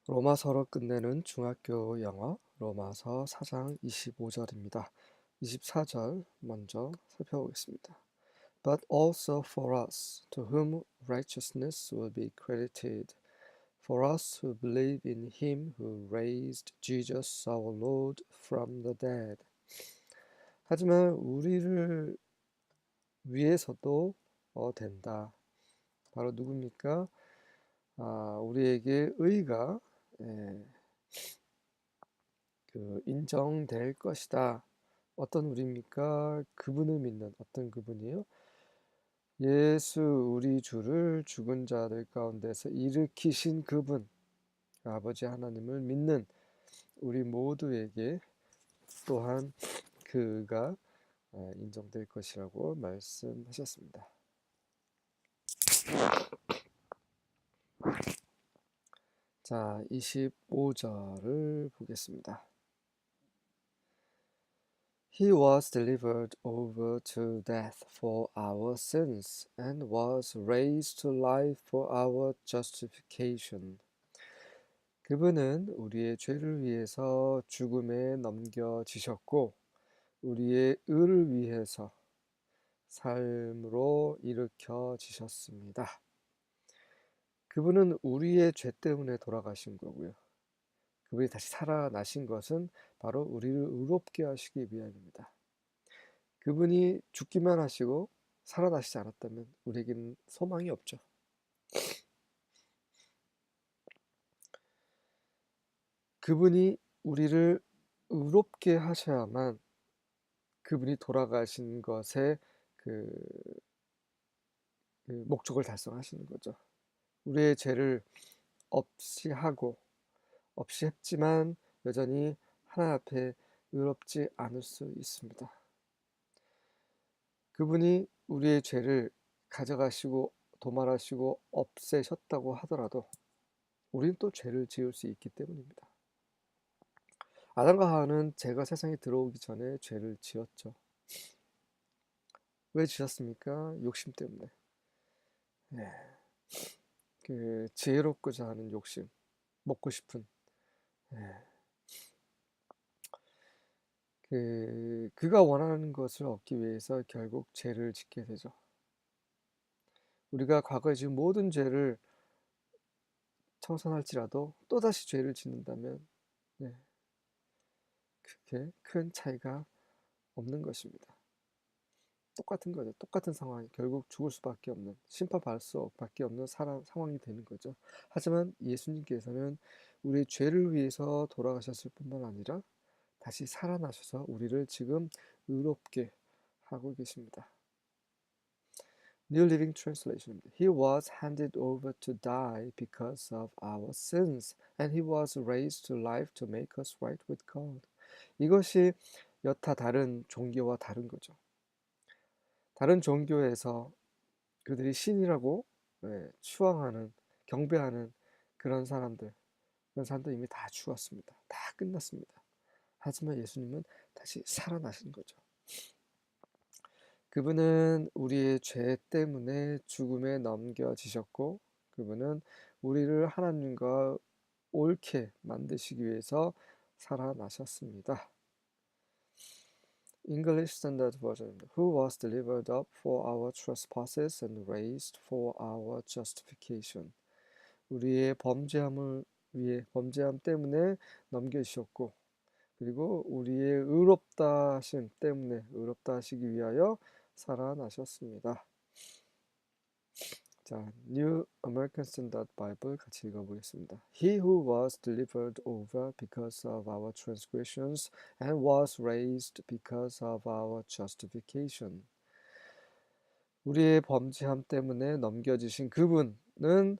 로마서로 끝내는 중학교 영어 로마서 4장 25절입니다. 24절 먼저 살펴보겠습니다. But also for us, to whom righteousness will be credited, for us who believe in him who raised Jesus our Lord from the dead. 하지만 우리를 위해서도 된다. 바로 누굽니까? 우리에게 의가 인정될 것이다. 어떤 우리입니까? 그분을 믿는 어떤 그분이요? 예수 우리 주를 죽은 자들 가운데서 일으키신 그분, 아버지 하나님을 믿는 우리 모두에게 또한 그가 인정될 것이라고 말씀하셨습니다. 자, 25절을 보겠습니다. He was delivered over to death for our sins and was raised to life for our justification. 그분은 우리의 죄를 위해서 죽음에 넘겨지셨고 우리의 의를 위해서 삶으로 일으켜지셨습니다. 그분은 우리의 죄 때문에 돌아가신 거고요. 그분이 다시 살아나신 것은 바로 우리를 의롭게 하시기 위함입니다. 그분이 죽기만 하시고 살아나시지 않았다면 우리에게는 소망이 없죠. 그분이 우리를 의롭게 하셔야만 그분이 돌아가신 것의 그 목적을 달성하시는 거죠. 우리의 죄를 없이 하고 없이 했지만 여전히 하나님 앞에 의롭지 않을 수 있습니다. 그분이 우리의 죄를 가져가시고 도말하시고 없애셨다고 하더라도 우리는 또 죄를 지을 수 있기 때문입니다. 아담과 하와는 죄가 세상에 들어오기 전에 죄를 지었죠. 왜 지었습니까? 욕심 때문에. 네. 지혜롭고자 하는 욕심, 먹고 싶은. 네. 그가 원하는 것을 얻기 위해서 결국 죄를 짓게 되죠. 우리가 과거에 지은 모든 죄를 청산할지라도 또다시 죄를 짓는다면 그렇게 큰 차이가 없는 것입니다. 똑같은 거죠. 똑같은 상황이 결국 죽을 수밖에 없는, 심판받을 수밖에 없는 상황이 되는 거죠. 하지만 예수님께서는 우리의 죄를 위해서 돌아가셨을 뿐만 아니라 다시 살아나셔서 우리를 지금 의롭게 하고 계십니다. New Living Translation. He was handed over to die because of our sins, and he was raised to life to make us right with God. 이것이 여타 다른 종교와 다른 거죠. 다른 종교에서 그들이 신이라고 추앙하는, 경배하는 그런 사람들 이미 다 죽었습니다. 다 끝났습니다. 하지만 예수님은 다시 살아나신 거죠. 그분은 우리의 죄 때문에 죽음에 넘겨지셨고 그분은 우리를 하나님과 옳게 만드시기 위해서 살아나셨습니다. English Standard Version. Who was delivered up for our trespasses and raised for our justification. 우리의 범죄함을 위해 범죄함 때문에 넘겨주셨고 그리고 우리의 의롭다 하심 때문에 의롭다 하시기 위하여 살아나셨습니다. 자, New American Standard Bible 같이 읽어보겠습니다. He who was delivered over because of our transgressions and was raised because of our justification. 우리의 범죄함 때문에 넘겨지신 그분은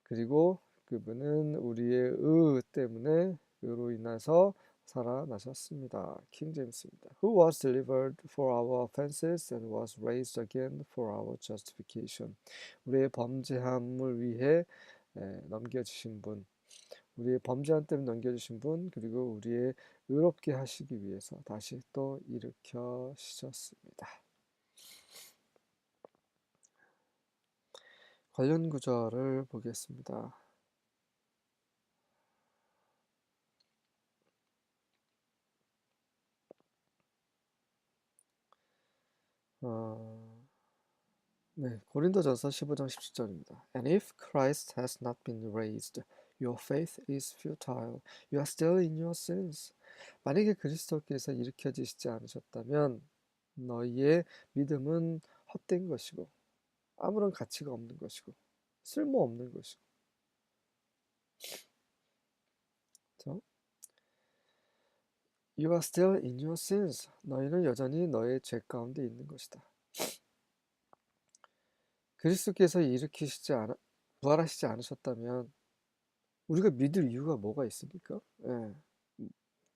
그리고 그분은 우리의 의 때문에 의로 인해서 살아나셨습니다. 킹 제임스입니다. Who was delivered for our offenses and was raised again for our justification. 우리의 범죄함을 위해 넘겨주신 분, 우리의 범죄함 때문에 넘겨주신 분, 그리고 우리의 의롭게 하시기 위해서 다시 또 일으켜주셨습니다. 관련 구절을 보겠습니다. 네, 고린도전서 15장 17절입니다. And if Christ has not been raised, your faith is futile. You are still in your sins. 만약에 그리스도께서 일으켜지시지 않으셨다면 너희의 믿음은 헛된 것이고 아무런 가치가 없는 것이고 쓸모없는 것이고. 그렇죠? You are still in your sins. 너희는 여전히 너의 죄 가운데 있는 것이다. 그리스도께서 부활하시지 않으셨다면 우리가 믿을 이유가 뭐가 있습니까? 예.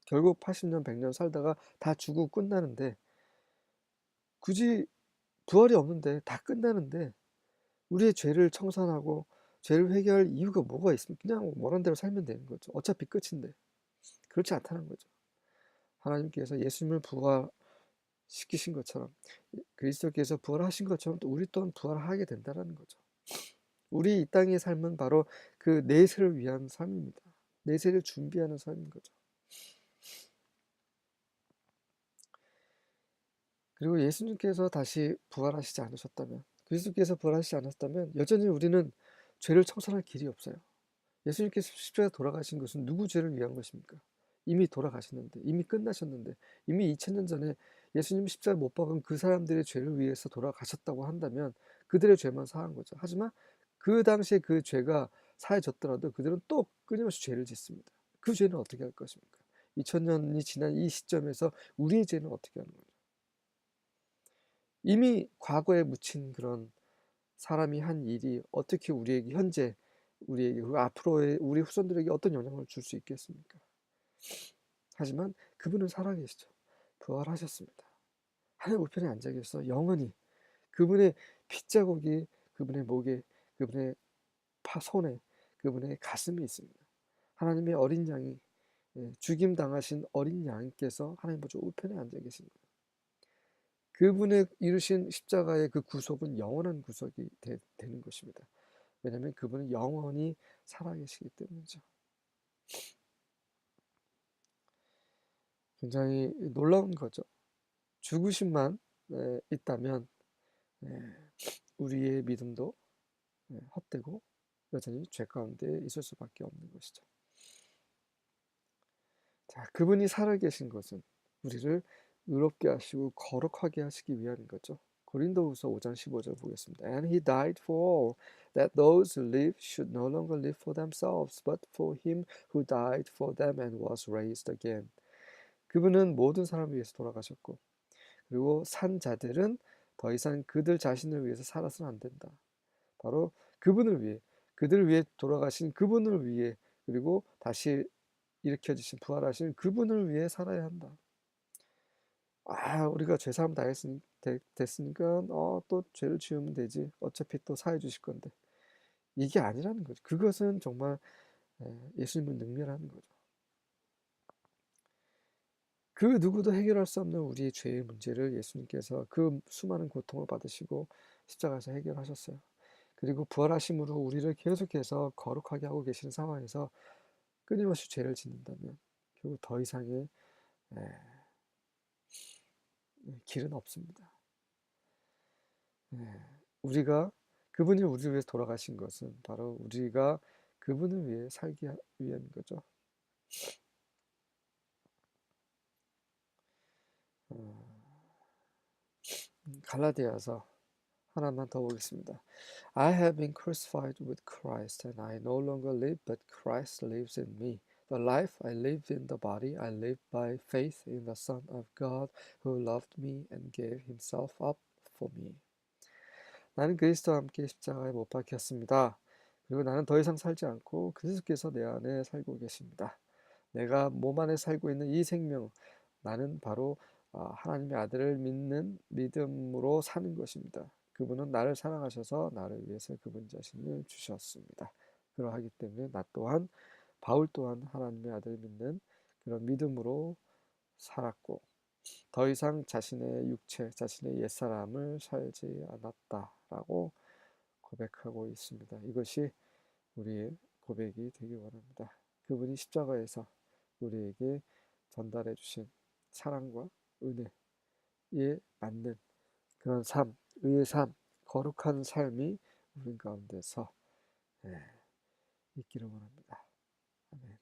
결국 80년, 100년 살다가 다 죽고 끝나는데 굳이 부활이 없는데 다 끝나는데 우리의 죄를 청산하고 죄를 회개할 이유가 뭐가 있습니까? 그냥 원하는 대로 살면 되는 거죠. 어차피 끝인데. 그렇지 않다는 거죠. 하나님께서 예수님을 부활시키신 것처럼 그리스도께서 부활하신 것처럼 또 우리 또한 부활하게 된다는 거죠. 우리 이 땅의 삶은 바로 그 내세를 위한 삶입니다. 내세를 준비하는 삶인 거죠. 그리고 예수님께서 다시 부활하시지 않으셨다면, 그리스도께서 부활하시지 않았다면 여전히 우리는 죄를 청산할 길이 없어요. 예수님께서 십자가에 돌아가신 것은 누구 죄를 위한 것입니까? 이미 돌아가셨는데, 이미 끝나셨는데, 이미 2000년 전에 예수님 십자가에 못 박은 그 사람들의 죄를 위해서 돌아가셨다고 한다면 그들의 죄만 사한 거죠. 하지만 그 당시에 그 죄가 사해졌더라도 그들은 또 끊임없이 죄를 짓습니다. 그 죄는 어떻게 할 것입니까? 2000년이 지난 이 시점에서 우리의 죄는 어떻게 하는 거죠? 이미 과거에 묻힌 그런 사람이 한 일이 어떻게 우리에게 현재, 우리에게 그리고 앞으로의 우리 후손들에게 어떤 영향을 줄 수 있겠습니까? 하지만 그분은 살아계시죠. 부활하셨습니다. 하늘 우편에 앉아 계셔서 영원히 그분의 핏자국이 그분의 목에, 그분의 손에, 그분의 가슴에 있습니다. 하나님의 어린 양이, 죽임 당하신 어린 양께서 하나님 보좌 우편에 앉아 계신 거예요. 그분의 이루신 십자가의 그 구속은 영원한 구속이 되는 것입니다. 왜냐하면 그분은 영원히 살아계시기 때문이죠. 굉장히 놀라운 거죠. 죽으심만 있다면 우리의 믿음도 헛되고 여전히 죄 가운데 있을 수밖에 없는 것이죠. 자, 그분이 살아계신 것은 우리를 의롭게 하시고 거룩하게 하시기 위함인 거죠. 고린도후서 5장 15절 보겠습니다. And he died for all, that those who live should no longer live for themselves, but for him who died for them and was raised again. 그분은 모든 사람을 위해서 돌아가셨고, 그리고 산 자들은 더 이상 그들 자신을 위해서 살아서는 안 된다. 바로 그분을 위해, 그들을 위해 돌아가신 그분을 위해, 그리고 다시 일으켜주신 부활하신 그분을 위해 살아야 한다. 우리가 죄사함 다 됐으니까 또 죄를 지으면 되지. 어차피 또 사해 주실 건데. 이게 아니라는 거죠. 그것은 정말 예수님을 능멸하는 거죠. 그 누구도 해결할 수 없는 우리의 죄의 문제를 예수님께서 그 수많은 고통을 받으시고 십자가에서 해결하셨어요. 그리고 부활하심으로 우리를 계속해서 거룩하게 하고 계시는 상황에서 끊임없이 죄를 짓는다면 결국 더 이상의 길은 없습니다. 우리가 그분이 우리를 위해서 돌아가신 것은 바로 우리가 그분을 위해 살기 위함인 거죠. 갈라디아서 하나만 더 보겠습니다. I have been crucified with Christ, and I no longer live, but Christ lives in me. The life I live in the body, I live by faith in the Son of God, who loved me and gave himself up for me. 나는 그리스도와 함께 십자가에 못 박혔습니다. 그리고 나는 더 이상 살지 않고 그리스도께서 내 안에 살고 계십니다. 내가 몸 안에 살고 있는 이 생명, 나는 바로 하나님의 아들을 믿는 믿음으로 사는 것입니다. 그분은 나를 사랑하셔서 나를 위해서 그분 자신을 주셨습니다. 그러하기 때문에 나 또한 바울 또한 하나님의 아들을 믿는 그런 믿음으로 살았고 더 이상 자신의 육체, 자신의 옛사람을 살지 않았다라고 고백하고 있습니다. 이것이 우리의 고백이 되길 원합니다. 그분이 십자가에서 우리에게 전달해 주신 사랑과 은혜에 맞는 그런 삶, 의의 삶, 거룩한 삶이 우리 가운데서 예, 있기를 원합니다. 아멘.